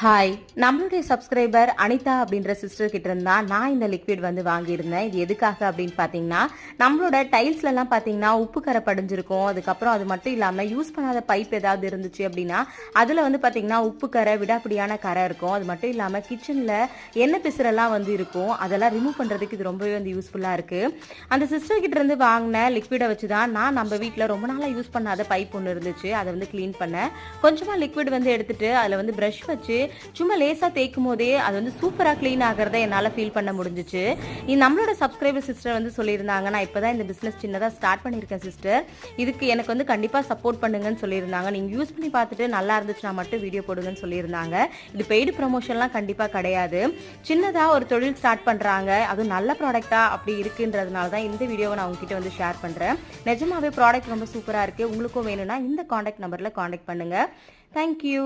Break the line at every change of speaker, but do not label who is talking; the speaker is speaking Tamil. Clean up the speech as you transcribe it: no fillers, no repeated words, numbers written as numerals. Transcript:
ஹாய், நம்மளுடைய சப்ஸ்கிரைபர் அனிதா அப்படின்ற சிஸ்டர் கிட்ட இருந்தா நான் இந்த லிக்விட் வந்து வாங்கியிருந்தேன். இது எதுக்காக அப்படின்னு பார்த்தீங்கன்னா, நம்மளோட டைல்ஸ்லலாம் பார்த்தீங்கன்னா உப்பு கரை படிஞ்சிருக்கும். அதுக்கப்புறம் அது மட்டும் இல்லாமல் யூஸ் பண்ணாத பைப் ஏதாவது இருந்துச்சு அப்படின்னா அதில் வந்து பார்த்தீங்கன்னா உப்பு கரை, விடாப்பிடியான கரை இருக்கும். அது மட்டும் இல்லாமல் கிச்சனில் எண்ணெய் பிசுரெல்லாம் வந்து இருக்கும். அதெல்லாம் ரிமூவ் பண்ணுறதுக்கு இது ரொம்பவே வந்து யூஸ்ஃபுல்லாக இருக்குது. அந்த சிஸ்டர் கிட்ட இருந்து வாங்கின லிக்விடை வச்சு தான் நான் நம்ம வீட்டில் ரொம்ப நாளாக யூஸ் பண்ணாத பைப் ஒன்று இருந்துச்சு. அதை வந்து க்ளீன் பண்ணேன். கொஞ்சமாக லிக்விட் வந்து எடுத்துட்டு அதில் வந்து ப்ரஷ் வச்சு சும்மா லேசாக தேய்க்கும் போதே அது வந்து சூப்பராக க்ளீன் ஆகிறத என்னால் ஃபீல் பண்ண முடிஞ்சிச்சு. நம்மளோட சப்ஸ்கிரைபர் சிஸ்டர் வந்து சொல்லியிருந்தாங்க, நான் இப்போ தான் இந்த பிஸ்னஸ் சின்னதாக ஸ்டார்ட் பண்ணியிருக்கேன் சிஸ்டர், இதுக்கு எனக்கு வந்து கண்டிப்பாக சப்போர்ட் பண்ணுங்கன்னு சொல்லியிருந்தாங்க. நீங்கள் யூஸ் பண்ணி பார்த்துட்டு நல்லா இருந்துச்சுன்னா மட்டும் வீடியோ போடுங்கன்னு சொல்லியிருந்தாங்க. இது பெய்டு ப்ரமோஷன்லாம் கண்டிப்பாக கிடையாது. சின்னதாக ஒரு தொழில் ஸ்டார்ட் பண்ணுறாங்க, அதுவும் நல்ல ப்ராடக்டாக அப்படி இருக்குன்றதுனால தான் இந்த வீடியோவை நான் உங்ககிட்ட வந்து ஷேர் பண்ணுறேன். நிஜமாவே ப்ராடக்ட் ரொம்ப சூப்பராக இருக்குது. உங்களுக்கும் வேணும்னா இந்த காண்டாக்ட் நம்பரில் காண்டாக்ட் பண்ணுங்கள். தேங்க்யூ.